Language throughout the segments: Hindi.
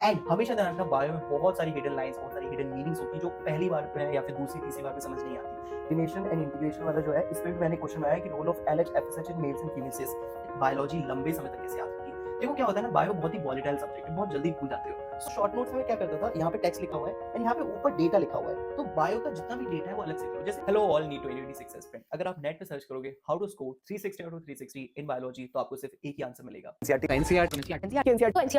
एंड हमेशा ध्यान रखना बायो में बहुत सारी हिडन लाइंस, बहुत सारी हिडन मीनिंग्स होती है जो पहली बार पे या फिर दूसरी तीसरी बार में समझ नहीं आती। डिफिनेशन एंड इंटीग्रेशन वाला जो है इसमें भी मैंने क्वेश्चन बनाया कि role of LH FSH in males and females biology लंबे समय तक कैसे याद होगी। देखो क्या होता है ना, बायो बहुत ही वॉलेटाइल सब्जेक्ट है, बहुत जल्दी भूल जाते हो। शॉर्ट नोट्स में क्या करता था, यहाँ पे टेक्स्ट लिखा हुआ है एंड यहाँ पे ऊपर डेटा लिखा हुआ है, तो बायो का जितना भी डेटा है वो अलग से करो। जैसे हेलो ऑल नीट 2026 एस्पिरेंट, अगर आप नेट पे सर्च करोगे how to score 360 out of 360 in biology, तो आपको सिर्फ एक ही आंसर मिलेगा,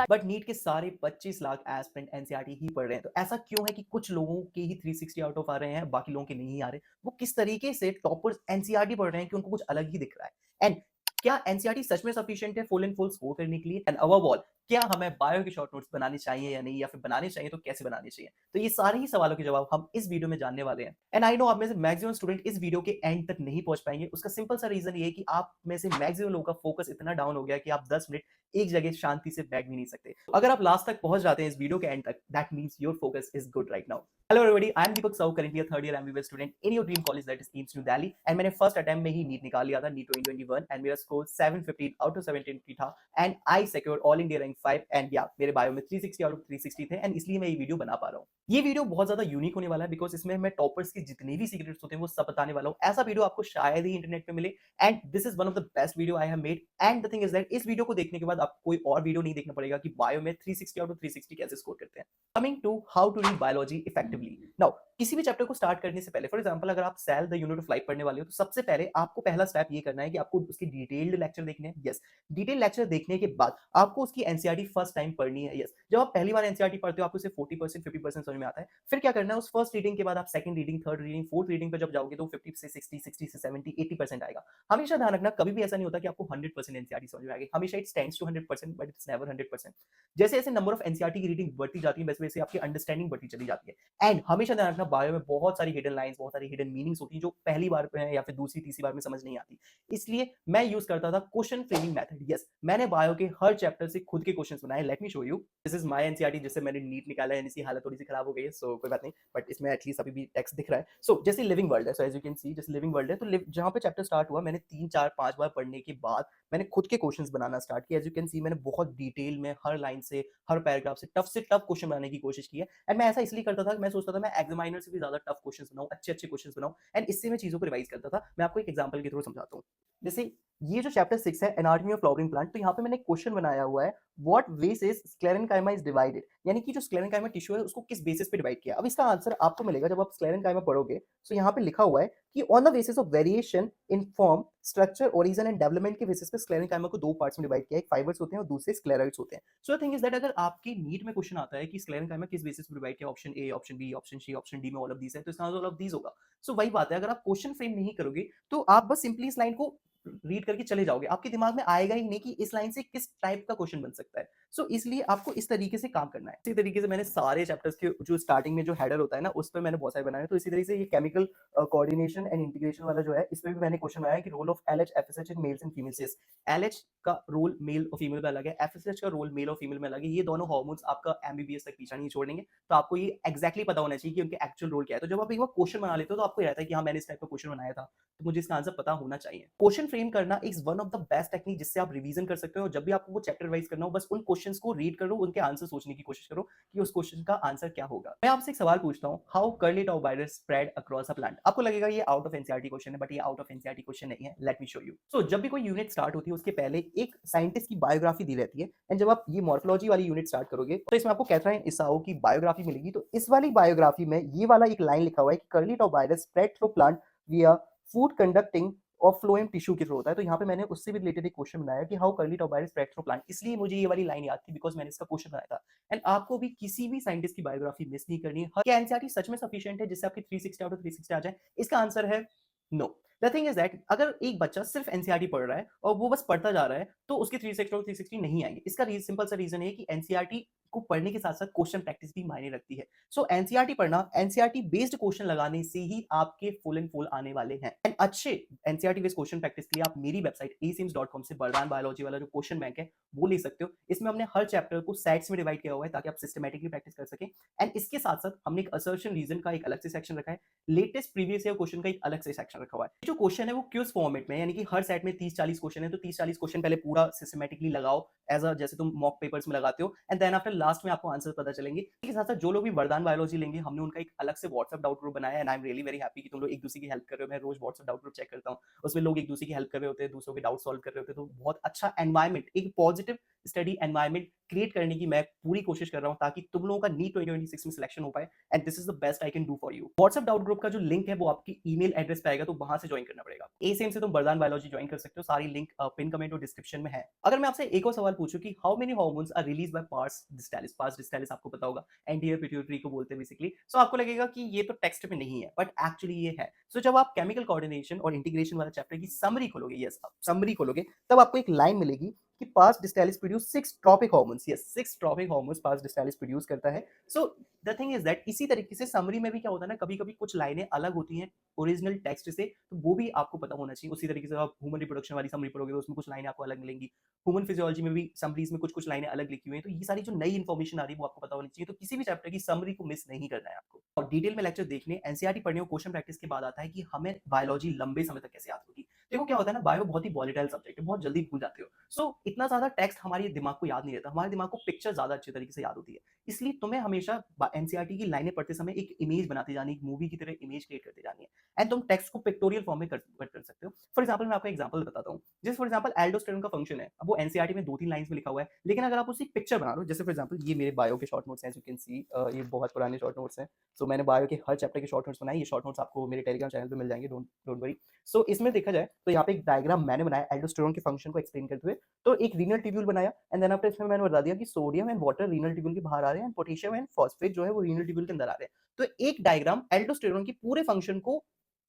बट नीट के सारे 25 लाख एस्पिरेंट एनसीईआरटी ही पढ़ रहे हैं। तो ऐसा क्यों है कि कुछ लोगों के ही 360 आउट ऑफ आ रहे हैं, बाकी लोगों के नहीं आ रहे? वो किस तरीके से टॉपर्स एनसीईआरटी पढ़ रहे हैं कि उनको कुछ अलग ही दिख रहा है। एंड क्या एनसीईआरटी सच में सफिशिएंट है फुल एंड फुल स्कोर करने के लिए? एंड अबव ऑल, क्या हमें बायो के शॉर्ट नोट्स बनाने चाहिए या नहीं, या फिर बनाने चाहिए तो कैसे बनाने चाहिए? तो ये सारे ही सवालों के जवाब हम इस वीडियो में जानने वाले हैं। एंड आई नो आप में से मैक्सिमम स्टूडेंट इस वीडियो के एंड तक नहीं पहुंच पाएंगे। उसका सिंपल सा रीजन ये है कि आप में से मैक्सिमम लोगों का फोकस इतना डाउन हो गया कि आप 10 मिनट एक जगह शांति से बैठ भी नहीं सकते। अगर आप लास्ट तक पहुंच जाते हैं इस वीडियो के एंड तक, that means your focus is good right now. Hello everybody, I am Deepak Sahu, currently a third year MBBS student in your dream college that is AIIMS new Delhi. And मैंने फर्स्ट अटेम्प्ट में ही नीट निकाल लिया था, नीट 2021, एंड मेरा स्कोर 715 आउट ऑफ 720 था and I secured all India rank 5। And या मेरे बायो में 360 आउट ऑफ 360 थे, एंड इसलिए मैं ये वीडियो बना पा रहा हूँ। ये वीडियो बहुत ज्यादा यूनिक होने वाला है बिकॉज इसमें मैं टॉपर्स के जितने भी सीक्रेट्स होते हैं वो सब बताने वाला हूँ। ऐसा वीडियो आपको शायद ही इंटरनेट पे मिले, and this is one of the best video I have made. And the thing is that इस वीडियो को देखने के बाद आपको कोई और वीडियो नहीं देखना पड़ेगा कि बायो में 360 आउट ऑफ 360 कैसे स्कोर करते हैं। Coming to how to read biology effectively. Now किसी भी चैप्टर को स्टार्ट करने से पहले, फॉर एग्जांपल अगर आप cell the unit of life पढ़ने वाले हो, तो सबसे पहले आपको पहला स्टेप ये करना है कि आपको उसकी डिटेल्ड लेक्चर देखने हैं। यस, डिटेल लेक्चर देखने के बाद आपको उसकी एनसीईआरटी फर्स्ट टाइम पढ़नी है। यस, जब आप पहली बार एनसीईआरटी पढ़ते हो आपको सिर्फ 40% 50% समझ में आता है। फिर क्या करना है, उस फर्स्ट रीडिंग के बाद आप second reading, third reading, fourth reading पे जब जाओगे तो 50 से 60, 60 से 70, 80% आएगा। हमेशा ध्यान रखना, कभी भी ऐसा नहीं होता कि आपको 100% एनसीईआरटी समझ में आएगी। हमेशा it tends to 100% but it's never 100%। जैसे जैसे नंबर ऑफ एनसीईआरटी की रीडिंग बढ़ती जाती है वैसे वैसे आपकी अंडरस्टैंडिंग बढ़ती चली जाती है। एंड हमेशा ध्यान रखना, बायो में बहुत सारी हिडन लाइंस, बहुत सारी हिडन मीनिंग्स होती हैं जो पहली बार पे है या फिर दूसरी तीसरी बार में समझ नहीं आती। इसलिए मैं यूज करता था क्वेश्चन फ्रेमिंग मेथड। यस, मैंने बायो के हर चैप्टर से खुद के क्वेश्चंस बनाए। Late me show you, this is my NCERT जिससे मैंने नीट निकाला है। इसकी हालत थोड़ी सी खराब हो गई है, सो कोई बात नहीं, बट इसमें एटलीस्ट अभी भी टेक्स्ट दिख रहा है। सो जैसे लिविंग वर्ल्ड है, so as you can see जैसे लिविंग वर्ल्ड है, तो जहां पे चैप्टर स्टार्ट हुआ मैंने 3 4 5 बार पढ़ने के बाद मैंने खुद के क्वेश्चंस बनाना स्टार्ट किया। एज यू कैन सी मैंने बहुत डिटेल में हर लाइन हर पैराग्राफ से टफ क्वेश्चन बनाने की कोशिश की है। एंड मैं ऐसा इसलिए करता था कि मैं सोचता था मैं एग्जामिनर से भी ज्यादा टफ क्वेश्चंस बनाऊं, अच्छे क्वेश्चंस बनाऊं, एंड इससे मैं चीजों को रिवाइज करता था। मैं आपको एक एग्जांपल के थ्रू समझाता हूं। जैसे ये जो चैप्टर 6 है, एनाटॉमी ऑफ फ्लावरिंग प्लांट, तो यहाँ पे मैंने क्वेश्चन बनाया हुआ है, what basis sclerenchyma is divided, यानी कि जो स्क्लेरेन्काइमा टिश्यू है उसको किस बेसिस पे डिवाइड किया। अब इसका आंसर आपको मिलेगा जब आप स्क्लेरेन्काइमा पढ़ोगे। सो यहाँ पे लिखा हुआ है कि on the basis of variation in form, structure, origin and development के बेसिस पे स्क्लेरेन्काइमा को 2 पार्ट्स में डिवाइड किया है, एक फाइबर्स होते हैं और दूसरे स्क्लेराइड्स होते हैं। सो द थिंग इज दैट अगर आपके नीट में क्वेश्चन आता है कि स्क्लेरेन्काइमा किस बेसिस पे डिवाइड किया, option A, option B, option C, option D में ऑल ऑफ दीस है, तो इसका आंसर ऑल ऑफ दीस होगा। सो वही बात है, अगर आप क्वेश्चन फ्रेम नहीं करोगे तो आप बस सिंपली इस लाइन को रीड करके चले जाओगे, आपके दिमाग में आएगा ही नहीं कि इस लाइन से किस टाइप का क्वेश्चन बन सकता है। सो इसलिए आपको इस तरीके से काम करना है। इसी तरीके से मैंने सारे चैप्टर्स के जो स्टार्टिंग में जो हेडर होता है ना, उस पर मैंने बहुत सारे बनाए। तो इसी तरीके से ये केमिकल कोऑर्डिनेशन एंड इंटीग्रेशन वाला जो है, इसमें भी मैंने क्वेश्चन बनाया कि role of LH FSH in males and females. LH का रोल मेल और फीमेल में अलग है, एफएसएच का रोल मेल और फीमेल में अलग है। ये दोनों हार्मोन्स आपका एमबीबीएस तक पीछा नहीं छोड़ेंगे, तो आपको ये एक्जैक्टली पता होना चाहिए कि उनके एक्चुअल रोल क्या है। तो जब आप एक बार क्वेश्चन बना लेते हो तो आपको रहता है कि हाँ मैंने इस टाइप का क्वेश्चन बनाया था, तो मुझे इसका आंसर पता होना चाहिए। क्वेश्चन फ्रेम करना is one of the best technique जिससे आप रिवीजन कर सकते हो। जब भी आपको वो चैप्टर वाइज करना हो, बस उन क्वेश्चंस को रीड करो, उनके आंसर सोचने की कोशिश करो कि उस क्वेश्चन का आंसर क्या होगा। मैं आपसे एक सवाल पूछता हूँ, how curly top virus spread across a plant. आपको लगेगा ये आउट ऑफ एनसीईआरटी क्वेश्चन है, बट ये आउट ऑफ एनसीईआरटी क्वेश्चन नहीं है। Let me show you. So जब भी कोई यूनिट स्टार्ट होती है उसके पहले एक साइंटिस्ट की बायोग्राफी दी रहती है, एंड जब आप ये मॉर्फोलॉजी वाली यूनिट स्टार्ट करोगे तो इसमें आपको कैथरीन इसाओ की बायोग्राफी मिलेगी। तो इस वाली बायोग्राफी में ये वाला एक लाइन लिखा हुआ है कि curly top virus spread through plant विया फूड कंडक्टिंग और फ्लोएम टिश्यू के थ्रू होता है। तो यहाँ पे मैंने उससे भी रिलेटेड एक क्वेश्चन बनाया कि how curly top virus spread through plant. इसलिए मुझे ये वाली लाइन याद थी बिकॉज मैंने इसका क्वेश्चन बनाया था। एंड आपको भी किसी भी साइंटिस्ट की बायोग्राफी मिस नहीं करनी है। क्या एनसीईआरटी सच में सफिशिएंट है जिससे आपकी 360 आउट ऑफ 360 आ जाए? इसका आंसर है no. The thing is that अगर एक बच्चा सिर्फ एनसीईआरटी पढ़ रहा है और वो बस पढ़ता जा रहा है तो उसकी 360 और 360 नहीं आएंगे। इसका सिंपल सा रीजन है कि एनसीईआरटी को पढ़ने के साथ साथ क्वेश्चन प्रैक्टिस भी मायने रखती है। सो एनसीईआरटी पढ़ना, एनसीईआरटी बेस्ड क्वेश्चन लगाने से ही आपके फुल एंड फुल आने वाले हैं। एंड अच्छे एनसीईआरटी बेस्ड क्वेश्चन प्रैक्टिस के लिए आप मेरी वेबसाइट asims.com से बरदान बायोलॉजी वाला जो क्वेश्चन बैंक है वो ले सकते हो। इसमें हमने हर चैप्टर को सेट्स में डिवाइड किया हुआ है ताकि आप सिस्टमैटिकली प्रैक्टिस कर सकें। एंड इसके साथ साथ हमने एक असर्शन रीजन का एक अलग से सेक्शन रखा है, लेटेस्ट प्रीवियस ईयर क्वेश्चन का एक अलग से सेक्शन रखा हुआ है। जो क्वेश्चन है वो क्यूज फॉर्मेट में, यानी कि हर सेट में 30-40 क्वेश्चन है, तो 30-40 क्वेश्चन पहले पूरा सिस्टमैटिकली लगाओ एज अ, जैसे तुम मॉक पेपर्स में लगाते हो, एंड देन आफ्टर लास्ट में आपको आंसर पता चलेंगे। इसके साथ साथ जो लोग भी वरदान बायोलॉजी लेंगे, हमने उनका एक अलग से व्हाट्सएप डाउट ग्रुप बनाया है and I am really very happy कि तुम लोग एक दूसरे की हेल्प कर रहे हो। मैं रोज व्हाट्सएप डाउट ग्रुप चेक करता हूँ, उसमें लोग एक दूसरे की हेल्प कर रहे होते हैं, दूसरों के डाउट सॉल्व कर रहे होते हैं। तो बहुत अच्छा एनवायरमेंट, एक पॉजिटिव स्टडी एनवायरमेंट क्रिएट करने की मैं पूरी कोशिश कर रहा हूँ ताकि तुम लोगों का नीट 2026 में सिलेक्शन हो पाए and this is the best I can do for you. WhatsApp doubt group का जो लिंक है वो आपकी ईमेल एड्रेस पे आएगा, तो वहां से ज्वाइन करना पड़ेगा। ए सेम से तुम वरदान बायोलॉजी ज्वाइन कर सकते हो, सारी लिंक पिन कमेंट और डिस्क्रिप्शन में है। अगर मैं आपसे एक और सवाल पूछूं कि how many hormones are release by pars distalis, pars distalis आपको पता होगा, एंटीरियर पिट्यूटरी को बोलते हैं बेसिकली। सो आपको लगेगा कि ये तो टेक्स्ट में नहीं है, बट एक्चुअली ये है। सो जब आप केमिकल कोऑर्डिनेशन और इंटीग्रेशन वाला चैप्टर की समरी खोलोगे, यस समरी खोलोगे, तब आपको एक लाइन मिलेगी कि pars distalis produce 6 tropic hormones. Yes 6 tropic hormones pars distalis produce करता है। So the thing is that इसी तरीके से समरी में भी क्या होता है ना, कभी-कभी कुछ लाइनें अलग होती हैं ओरिजिनल टेक्स्ट से, तो वो भी आपको पता होना चाहिए। उसी तरीके से आप ह्यूमन रिप्रोडक्शन वाली समरी पढ़ोगे तो उसमें कुछ लाइनें आपको अलग मिलेंगी। ह्यूमन फिजियोलॉजी में भी समरीज में कुछ-कुछ लाइनें अलग लिखी हुई हैं, तो ये सारी जो नई इन्फॉर्मेशन आ रही है वो आपको पता होनी चाहिए। तो किसी भी चैप्टर की समरी को मिस नहीं करना है आपको। और डिटेल में लेक्चर देखने, एनसीईआरटी पढ़ने और क्वेश्चन प्रैक्टिस के बाद आता है कि हमें बायोलॉजी लंबे समय तक कैसे याद होगी। देखो क्या होता है ना, बायो बहुत ही वॉलेटाइल सब्जेक्ट है, बहुत जल्दी भूल जाते हो। सो इतना ज्यादा टेक्स्ट हमारे दिमाग को याद नहीं रहता, हमारे दिमाग को पिक्चर ज्यादा अच्छे तरीके से याद होती है। इसलिए तुम्हें हमेशा एनसीईआरटी की लाइनें पढ़ते समय एक इमेज बनाती जानी, एक मूवी की तरह इमेज क्रिएट करते जानी है एंड तुम टेक्स्ट को पिक्टोरियल फॉर्म में कन्वर्ट कर सकते हो। फॉर एग्जाम्पल मैं आपको एग्जाम्पल बताता हूँ। जैसे फॉर एग्जाम्पल एल्डोस्टेरोन का फंक्शन है, अब वो एनसीईआरटी में 2-3 लाइन्स में लिखा हुआ है, लेकिन अगर आप उसी पिक्चर बना लो, जैसे फॉर एग्जाम्पल ये मेरे बायो के शॉर्ट नोट्स हैं, यू कैन सी ये बहुत पुराने शॉर्ट नोट्स हैं। सो मैंने बायो के हर चैप्टर के शॉर्ट नोट्स बनाए, ये शॉर्ट नोट्स आपको मेरे टेलीग्राम चैनल पे मिल जाएंगे, डोंट डोंट वरी। सो इसमें देखा जाए तो यहाँ पे एक डायग्राम मैंने बनाया एल्डोस्टेरोन के फंक्शन को एक्सप्लेन करते हुए। तो एक रीनल ट्यूब्यूल बनाया एंड देन आफ्टर इसमें मैंने बता दिया कि sodium and water renal tubule के बाहर आ रहे हैं एंड पोटेशियम एंड फॉस्फेट जो है वो रीनल ट्यूब्यूल के अंदर आ रहे हैं। तो एक डायग्राम एल्डोस्टेरोन की पूरे फंक्शन को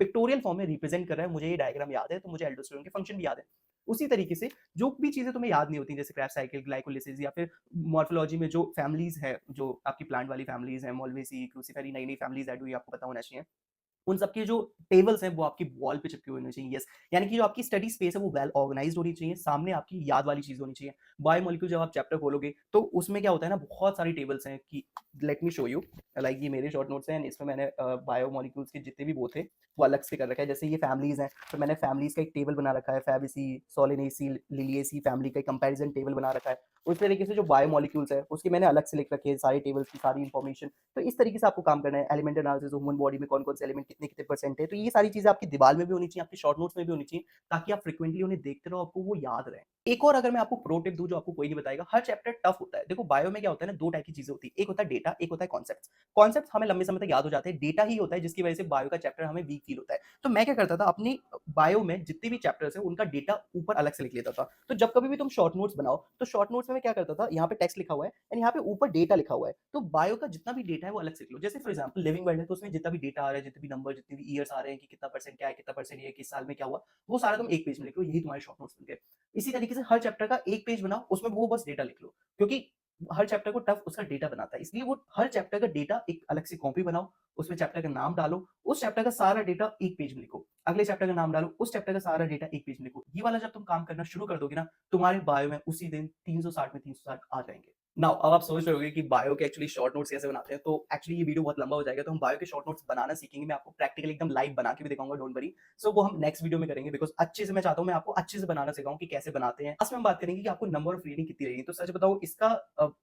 पिक्टोरियल फॉर्म में रिप्रेजेंट कर रहा है। मुझे ये डायग्राम याद है तो मुझे एल्डोस्टेरोन के फंक्शन भी याद है। उसी तरीके से जो भी चीजें तुम्हें याद नहीं होती, जैसे क्रेब्स साइकिल, ग्लाइकोलिसिस या फिर मॉर्फोलॉजी में जो फैमिलीज है, जो आपकी प्लांट वाली फैमिलीज है, मोल्वेसी, क्रूसिफेरी, नई नई फैमिलीज ऐड हुई, आपको पता होना चाहिए। उन सबके जो टेबल्स हैं वो आपकी वॉल पे चिपके हुए होने चाहिए। यस, यानी कि जो आपकी स्टडी स्पेस है वो वेल ऑर्गेनाइज्ड होनी चाहिए, सामने आपकी याद वाली चीज होनी चाहिए। बायोमोलिक्यूल जब आप चैप्टर खोलोगे तो उसमें क्या होता है ना, बहुत सारी टेबल्स हैं कि late me show you. Like ये मेरे शॉर्ट नोट्स हैं, इसमें मैंने बायोमोलिक्यूल्स के जितने भी वो थे वो अलग से कर रखा है। जैसे ये फैमिलीज हैं तो मैंने फैमिलीज का एक टेबल बना रखा है, फैबेसी, सोलेनेसी, लिलिएसी फैमिली का कंपैरिजन टेबल बना रखा है। उस तरीके से जो बायोमोलिक्यूल्स है उसके मैंने अलग से लिख रखे हैं सारी टेबल्स की सारी इन्फॉर्मेशन। तो इस तरीके से आपको काम करना है। एलिमेंट एनालिसिस, ह्यूमन बॉडी में कौन-कौन से एलिमेंट कितने-कितने परसेंट है, तो ये सारी चीज़ें आपकी दीवार में भी होनी चाहिए, आपके शॉर्ट नोट्स में भी होनी चाहिए, ताकि आप फ्रीक्वेंटली उन्हें देखते रहो, आपको वो याद रहे। एक और अगर मैं आपको प्रो टिप दूँ जो आपको कोई नहीं बताएगा, हर चैप्टर टफ होता है। देखो बायो में क्या होता है ना, 2 टाइप की चीज़ें होती है, एक होता है डेटा, एक होता है कॉन्सेप्ट्स। कॉन्सेप्ट्स हमें लंबे समय तक याद हो जाते हैं, डेटा ही होता है जिसकी वजह से बायो का चैप्टर हमें वीक फील होता है। तो मैं क्या करता था, अपनी बायो में जितने भी चैप्टर्स हैं उनका डेटा ऊपर अलग से लिख लेता था। तो जब कभी भी तुम शॉर्ट नोट्स बनाओ, तो शॉर्ट नोट्स में मैं क्या करता था, यहाँ पे टेक्स्ट लिखा हुआ है एंड यहाँ पे ऊपर डेटा लिखा हुआ है। तो बायो का जितना भी डेटा है वो अलग से लिख लो। जैसे फॉर एग्जांपल लिविंग वर्ल्ड है तो उसमें जितना भी डेटा आ रहा है, जितने भी नंबर, जितने भी ईयर्स आ रहे हैं कि कितना परसेंट क्या है, कितना परसेंट ये किस साल में क्या हुआ, वो सारा तुम एक पेज में लिख लो, यही तुम्हारे शॉर्ट नोट्स बन गए। इसी तरीके से हर चैप्टर का एक पेज बनाओ, उसमें वो बस डेटा लिख लो, क्योंकि हर चैप्टर को टफ उसका डेटा बनाता है। इसलिए वो हर चैप्टर का डेटा एक अलग से कॉपी बनाओ, उसमें चैप्टर का नाम डालो, उस चैप्टर का सारा डेटा एक पेज में लिखो। अगले चैप्टर का नाम डालो, उस चैप्टर का सारा डेटा एक पेज में लिखो। ये वाला जब तुम काम करना शुरू कर दोगे ना, तुम्हारे बायो में उसी दिन 360 में 360 आ जाएँगे। नाउ अब आप सोच रहे होंगे कि बायो के एक्चुअली शॉर्ट नोट्स कैसे बनाते हैं, तो एक्चुअली ये वीडियो बहुत लंबा हो जाएगा, तो हम बायो के शॉर्ट नोट्स बनाना सीखेंगे। मैं आपको प्रैक्टिकली एकदम लाइव बना के भी दिखाऊंगा, डोंट वरी। सो वो हम नेक्स्ट वीडियो में करेंगे, बिकॉज़ अच्छे से मैं चाहता हूँ मैं आपको अच्छे से बनाना सिखाऊं कि कैसे बनाते हैं। लास्ट में हम बात करेंगे कि आपको नंबर ऑफ रीडिंग कितनी रहेगी। तो सच बताओ, इसका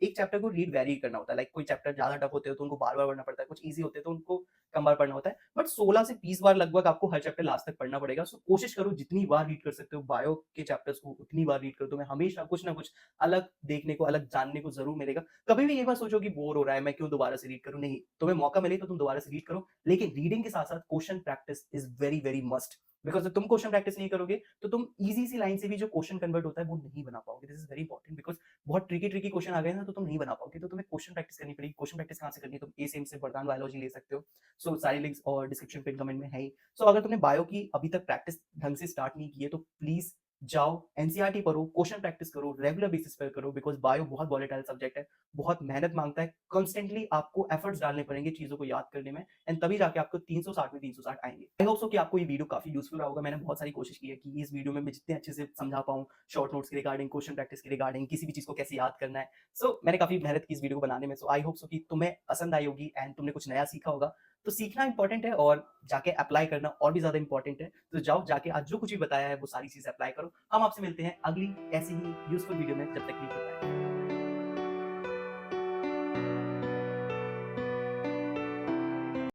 एक चैप्टर को रीड वेरी करना होता है। लाइक कोई चैप्टर ज्यादा टफ होते हैं तो उनको बार-बार पढ़ना पड़ता है, कुछ ईजी होते हैं तो उनको कम बार पढ़ना होता है। बट 16 से 20 बार लगभग आपको हर चैप्टर लास्ट तक पढ़ना पड़ेगा। सो कोशिश करो जितनी बार रीड कर सकते हो बायो के चैप्टर्स को उतनी बार रीड करो, तुम्हें हमेशा कुछ ना कुछ अलग देखने को, अलग जानने को जरूर मिलेगा। कभी भी एक बार सोचो कि बोर हो रहा है, मैं क्यों दोबारा से रीड करूं, नहीं, तुम्हें मौका मिले तो तुम दोबारा से रीड करो, लेकिन रीडिंग के साथ साथ question practice is very very must. Because तुम क्वेश्चन प्रैक्टिस नहीं करोगे तो तुम इजी सी लाइन से भी जो क्वेश्चन कन्वर्ट होता है वो नहीं बना पाओगे। This is very important, because बहुत ट्रिकी ट्रिकी क्वेश्चन आ गए ना तो तुम नहीं बना पाओगे। तो तुम्हें क्वेश्चन प्रैक्टिस करनी पड़ेगी। क्वेश्चन प्रैक्टिस कहाँ से करनी है, तुम ए सेम से वरदान बायोलॉजी ले सकते हो। सो सारी लिंक्स और डिस्क्रिप्शन पिन कमेंट में है ही। सो अगर तुमने बायो की अभी तक प्रैक्टिस ढंग से स्टार्ट नहीं की है तो प्लीज जाओ, एनसीईआरटी पढ़ो, क्वेश्चन प्रैक्टिस करो, रेगुलर बेसिस पर करो, बिकॉज बायो बहुत वॉलेटाइल सब्जेक्ट है, बहुत मेहनत मांगता है। कॉन्स्टेंटली आपको एफर्ट्स डालने पड़ेंगे चीजों को याद करने में एंड तभी जाके आपको 360 में 360 आएंगे। आई होप सो कि आपको ये वीडियो काफी यूजफुल रहा होगा। मैंने बहुत सारी कोशिश की है कि इस वीडियो में मैं जितने अच्छे से समझा पाऊँ, शॉर्ट नोट्स के रिगार्डिंग, क्वेश्चन प्रैक्टिस के रिगार्डिंग, किसी भी चीज को कैसे याद करना है। सो मैंने काफी मेहनत की इस वीडियो को बनाने में। सो आई होप सो कि तुम्हें पसंद आई होगी एंड तुमने कुछ नया सीखा होगा। तो सीखना इंपॉर्टेंट है और जाके अप्लाई करना और भी ज्यादा इंपॉर्टेंट है। तो जाओ, जाके आज जो कुछ भी बताया है वो सारी चीजें अप्लाई करो। हम आपसे मिलते हैं अगली ऐसी ही यूजफुल वीडियो में, जब तक के लिए।